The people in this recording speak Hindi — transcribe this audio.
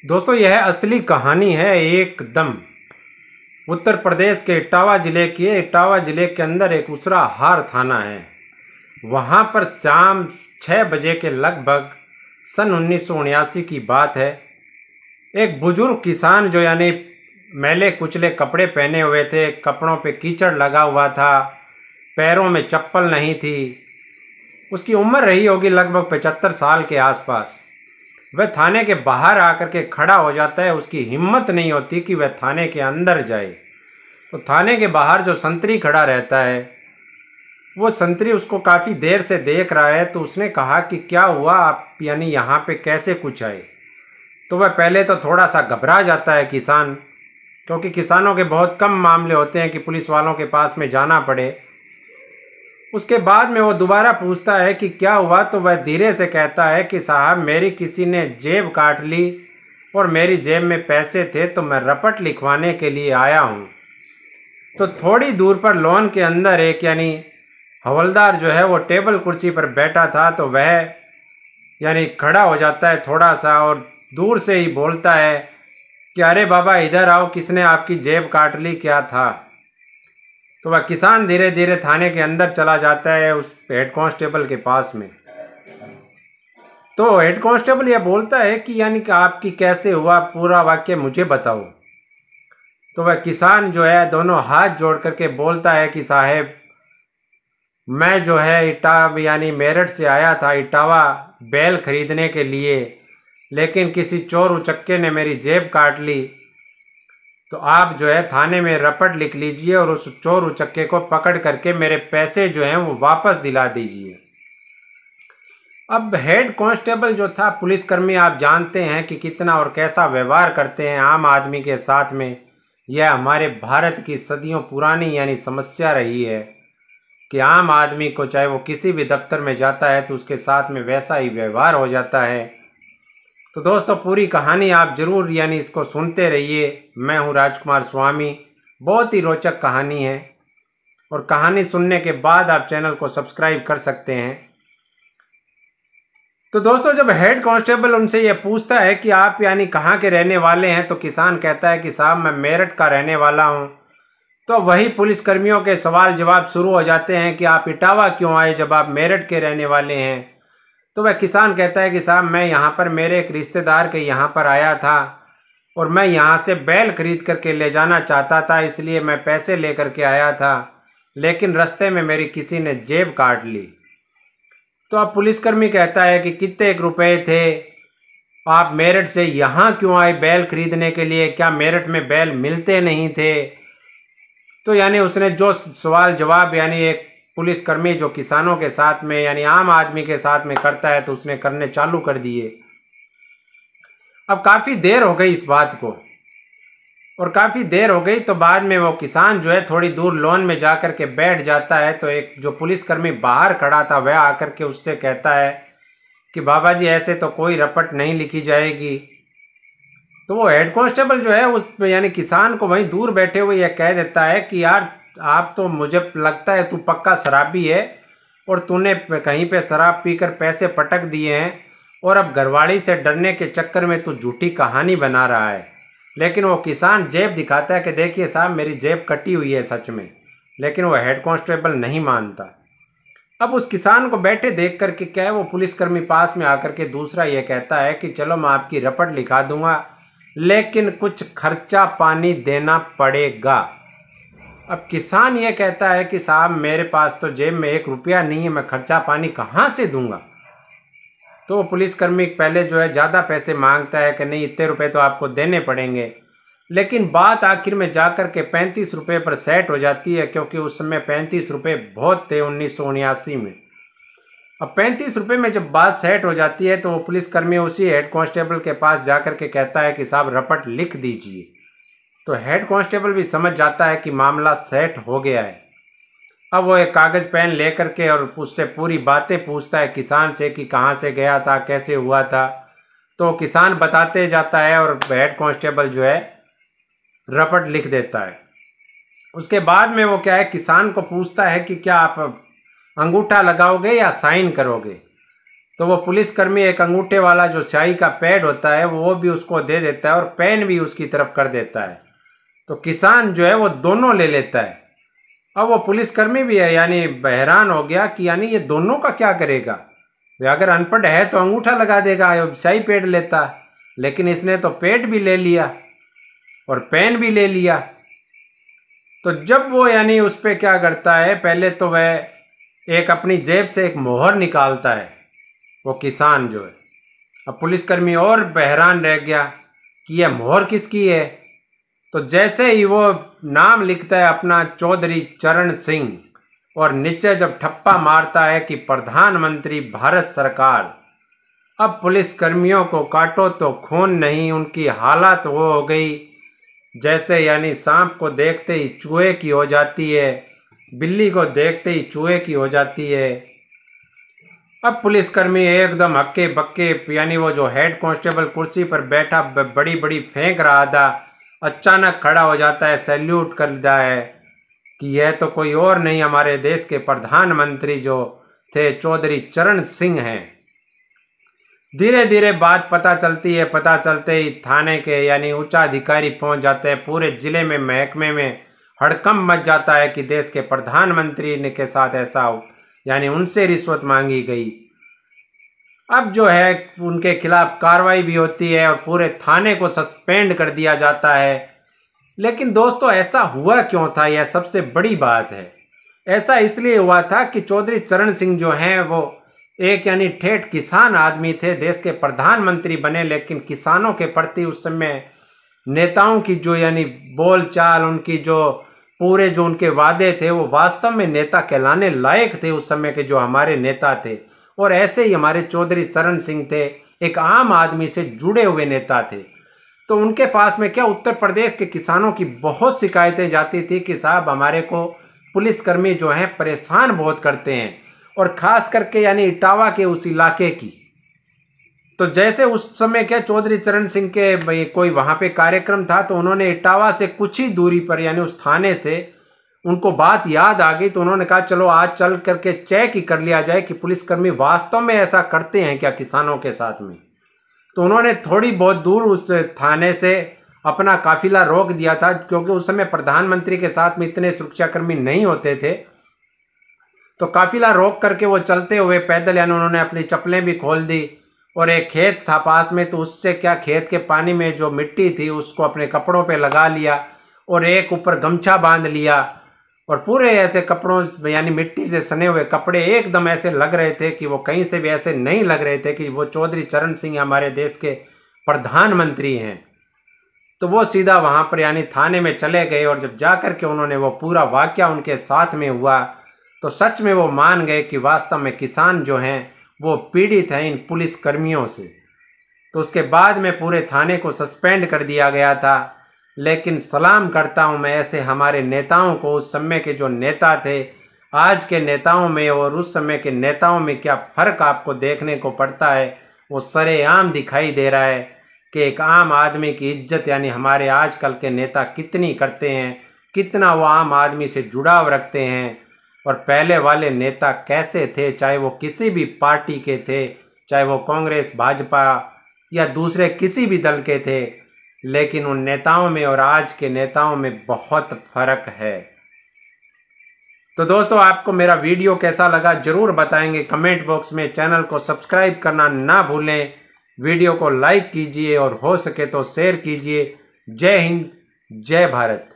दोस्तों यह असली कहानी है एकदम उत्तर प्रदेश के इटावा ज़िले की है। इटावा ज़िले के अंदर एक उसराहार थाना है। वहाँ पर शाम 6 बजे के लगभग सन 1979 की बात है। एक बुजुर्ग किसान जो यानी मैले कुचले कपड़े पहने हुए थे, कपड़ों पे कीचड़ लगा हुआ था, पैरों में चप्पल नहीं थी। उसकी उम्र रही होगी लगभग 75 साल के आसपास। वह थाने के बाहर आकर के खड़ा हो जाता है। उसकी हिम्मत नहीं होती कि वह थाने के अंदर जाए। तो थाने के बाहर जो संतरी खड़ा रहता है, वो संतरी उसको काफ़ी देर से देख रहा है। तो उसने कहा कि क्या हुआ, आप यानी यहाँ पे कैसे कुछ आए। तो वह पहले तो थोड़ा सा घबरा जाता है किसान, क्योंकि किसानों के बहुत कम मामले होते हैं कि पुलिस वालों के पास में जाना पड़े। उसके बाद में वो दोबारा पूछता है कि क्या हुआ। तो वह धीरे से कहता है कि साहब मेरी किसी ने जेब काट ली और मेरी जेब में पैसे थे, तो मैं रपट लिखवाने के लिए आया हूँ। तो थोड़ी दूर पर लॉन के अंदर एक यानी हवलदार जो है वो टेबल कुर्सी पर बैठा था। तो वह यानी खड़ा हो जाता है थोड़ा सा और दूर से ही बोलता है कि अरे बाबा इधर आओ, किसने आपकी जेब काट ली, क्या था। तो वह किसान धीरे धीरे थाने के अंदर चला जाता है उस हेड कांस्टेबल के पास में। तो हेड कांस्टेबल यह बोलता है कि यानी कि आपकी कैसे हुआ, पूरा वाक्य मुझे बताओ। तो वह किसान जो है दोनों हाथ जोड़ करके बोलता है कि साहब मैं जो है यानी मेरठ से आया था इटावा बैल खरीदने के लिए, लेकिन किसी चोर उचक्के ने मेरी जेब काट ली। तो आप जो है थाने में रपट लिख लीजिए और उस चोर उचक्के को पकड़ करके मेरे पैसे जो हैं वो वापस दिला दीजिए। अब हेड कांस्टेबल जो था, पुलिसकर्मी आप जानते हैं कि कितना और कैसा व्यवहार करते हैं आम आदमी के साथ में। यह हमारे भारत की सदियों पुरानी यानी समस्या रही है कि आम आदमी को चाहे वो किसी भी दफ्तर में जाता है तो उसके साथ में वैसा ही व्यवहार हो जाता है। तो दोस्तों पूरी कहानी आप ज़रूर यानी इसको सुनते रहिए। मैं हूं राजकुमार स्वामी। बहुत ही रोचक कहानी है और कहानी सुनने के बाद आप चैनल को सब्सक्राइब कर सकते हैं। तो दोस्तों जब हेड कांस्टेबल उनसे यह पूछता है कि आप यानी कहाँ के रहने वाले हैं, तो किसान कहता है कि साहब मैं मेरठ का रहने वाला हूँ। तो वही पुलिसकर्मियों के सवाल जवाब शुरू हो जाते हैं कि आप इटावा क्यों आए जब आप मेरठ के रहने वाले हैं। तो वह किसान कहता है कि साहब मैं यहाँ पर मेरे एक रिश्तेदार के यहाँ पर आया था और मैं यहाँ से बैल खरीद करके ले जाना चाहता था, इसलिए मैं पैसे लेकर के आया था, लेकिन रास्ते में मेरी किसी ने जेब काट ली। तो अब पुलिसकर्मी कहता है कि कितने रुपए थे, आप मेरठ से यहाँ क्यों आए बैल खरीदने के लिए, क्या मेरठ में बैल मिलते नहीं थे। तो यानी उसने जो सवाल जवाब यानी एक पुलिसकर्मी जो किसानों के साथ में यानी आम आदमी के साथ में करता है तो उसने करने चालू कर दिए। अब काफ़ी देर हो गई इस बात को और काफ़ी देर हो गई। तो बाद में वो किसान जो है थोड़ी दूर लॉन में जा कर के बैठ जाता है। तो एक जो पुलिसकर्मी बाहर खड़ा था वह आकर के उससे कहता है कि बाबा जी ऐसे तो कोई रपट नहीं लिखी जाएगी। तो वो हेड कांस्टेबल जो है उस यानी किसान को वहीं दूर बैठे हुए यह कह देता है कि यार आप तो मुझे लगता है तू पक्का शराबी है और तूने कहीं पे शराब पीकर पैसे पटक दिए हैं और अब घरवाड़ी से डरने के चक्कर में तू झूठी कहानी बना रहा है। लेकिन वो किसान जेब दिखाता है कि देखिए साहब मेरी जेब कटी हुई है सच में, लेकिन वो हेड कांस्टेबल नहीं मानता। अब उस किसान को बैठे देख कर के क्या है वो पुलिसकर्मी पास में आकर के दूसरा ये कहता है कि चलो मैं आपकी रपट लिखा दूंगा, लेकिन कुछ खर्चा पानी देना पड़ेगा। अब किसान ये कहता है कि साहब मेरे पास तो जेब में 1 रुपया नहीं है, मैं खर्चा पानी कहाँ से दूंगा। तो वो पुलिसकर्मी पहले जो है ज़्यादा पैसे मांगता है कि नहीं इतने रुपए तो आपको देने पड़ेंगे, लेकिन बात आखिर में जाकर के 35 रुपये पर सेट हो जाती है, क्योंकि उस समय 35 रुपये बहुत थे 1979 में। अब 35 रुपये में जब बात सेट हो जाती है तो वो पुलिसकर्मी उसी हेड कांस्टेबल के पास जाकर के कहता है कि साहब रपट लिख दीजिए। तो हेड कांस्टेबल भी समझ जाता है कि मामला सेट हो गया है। अब वो एक कागज़ पेन लेकर के और उससे पूरी बातें पूछता है किसान से कि कहाँ से गया था, कैसे हुआ था। तो किसान बताते जाता है और हेड कांस्टेबल जो है रपट लिख देता है। उसके बाद में वो क्या है किसान को पूछता है कि क्या आप अंगूठा लगाओगे या साइन करोगे। तो वो पुलिसकर्मी एक अंगूठे वाला जो स्याही का पैड होता है वो भी उसको दे देता है और पेन भी उसकी तरफ कर देता है। तो किसान जो है वो दोनों ले लेता है। अब वो पुलिसकर्मी भी है यानी हैरान हो गया कि यानी ये दोनों का क्या करेगा। वे अगर अनपढ़ है तो अंगूठा लगा देगा, स्याही पेड लेता, लेकिन इसने तो पेड भी ले लिया और पेन भी ले लिया। तो जब वो यानी उस पर क्या करता है, पहले तो वह एक अपनी जेब से एक मोहर निकालता है वो किसान जो है। अब पुलिसकर्मी और हैरान रह गया कि यह मोहर किसकी है। तो जैसे ही वो नाम लिखता है अपना चौधरी चरण सिंह और नीचे जब ठप्पा मारता है कि प्रधानमंत्री भारत सरकार, अब पुलिसकर्मियों को काटो तो खून नहीं, उनकी हालत वो हो गई जैसे यानी सांप को देखते ही चूहे की हो जाती है, बिल्ली को देखते ही चूहे की हो जाती है। अब पुलिसकर्मी एकदम हक्के बक्के यानी वो जो हेड कांस्टेबल कुर्सी पर बैठा बड़ी बड़ी फेंक रहा था, अचानक खड़ा हो जाता है, सैल्यूट करता है कि यह तो कोई और नहीं हमारे देश के प्रधानमंत्री जो थे चौधरी चरण सिंह हैं। धीरे धीरे बात पता चलती है, पता चलते ही थाने के यानी उच्च अधिकारी पहुंच जाते हैं। पूरे जिले में महकमे में हड़कंप मच जाता है कि देश के प्रधानमंत्री ने के साथ ऐसा हो, यानी उनसे रिश्वत मांगी गई। अब जो है उनके खिलाफ कार्रवाई भी होती है और पूरे थाने को सस्पेंड कर दिया जाता है। लेकिन दोस्तों ऐसा हुआ क्यों था, यह सबसे बड़ी बात है। ऐसा इसलिए हुआ था कि चौधरी चरण सिंह जो हैं वो एक यानी ठेठ किसान आदमी थे, देश के प्रधानमंत्री बने, लेकिन किसानों के प्रति उस समय नेताओं की जो यानी बोलचाल, उनकी जो पूरे जो उनके वादे थे वो वास्तव में नेता कहलाने लायक थे उस समय के जो हमारे नेता थे। और ऐसे ही हमारे चौधरी चरण सिंह थे, एक आम आदमी से जुड़े हुए नेता थे। तो उनके पास में क्या उत्तर प्रदेश के किसानों की बहुत शिकायतें जाती थी कि साहब हमारे को पुलिसकर्मी जो हैं परेशान बहुत करते हैं, और ख़ास करके यानी इटावा के उस इलाके की। तो जैसे उस समय क्या चौधरी चरण सिंह के कोई वहाँ पे कार्यक्रम था, तो उन्होंने इटावा से कुछ ही दूरी पर यानी उस थाने से उनको बात याद आ गई। तो उन्होंने कहा चलो आज चल करके चेक ही कर लिया जाए कि पुलिसकर्मी वास्तव में ऐसा करते हैं क्या किसानों के साथ में। तो उन्होंने थोड़ी बहुत दूर उस थाने से अपना काफिला रोक दिया था, क्योंकि उस समय प्रधानमंत्री के साथ में इतने सुरक्षाकर्मी नहीं होते थे। तो काफिला रोक करके वो चलते हुए पैदल यानी उन्होंने अपनी चप्पलें भी खोल दी, और एक खेत था पास में, तो उससे क्या खेत के पानी में जो मिट्टी थी उसको अपने कपड़ों पे लगा लिया और एक ऊपर गमछा बांध लिया। और पूरे ऐसे कपड़ों यानी मिट्टी से सने हुए कपड़े एकदम ऐसे लग रहे थे कि वो कहीं से भी ऐसे नहीं लग रहे थे कि वो चौधरी चरण सिंह हमारे देश के प्रधानमंत्री हैं। तो वो सीधा वहाँ पर यानी थाने में चले गए, और जब जा कर के उन्होंने वो पूरा वाकया उनके साथ में हुआ तो सच में वो मान गए कि वास्तव में किसान जो हैं वो पीड़ित हैं इन पुलिसकर्मियों से। तो उसके बाद में पूरे थाने को सस्पेंड कर दिया गया था। लेकिन सलाम करता हूं मैं ऐसे हमारे नेताओं को, उस समय के जो नेता थे, आज के नेताओं में और उस समय के नेताओं में क्या फ़र्क आपको देखने को पड़ता है वो सरेआम दिखाई दे रहा है कि एक आम आदमी की इज्जत यानी हमारे आजकल के नेता कितनी करते हैं, कितना वो आम आदमी से जुड़ाव रखते हैं। और पहले वाले नेता कैसे थे, चाहे वो किसी भी पार्टी के थे, चाहे वो कांग्रेस, भाजपा या दूसरे किसी भी दल के थे, लेकिन उन नेताओं में और आज के नेताओं में बहुत फ़र्क है। तो दोस्तों आपको मेरा वीडियो कैसा लगा ज़रूर बताएंगे कमेंट बॉक्स में। चैनल को सब्सक्राइब करना ना भूलें, वीडियो को लाइक कीजिए और हो सके तो शेयर कीजिए। जय हिंद, जय भारत।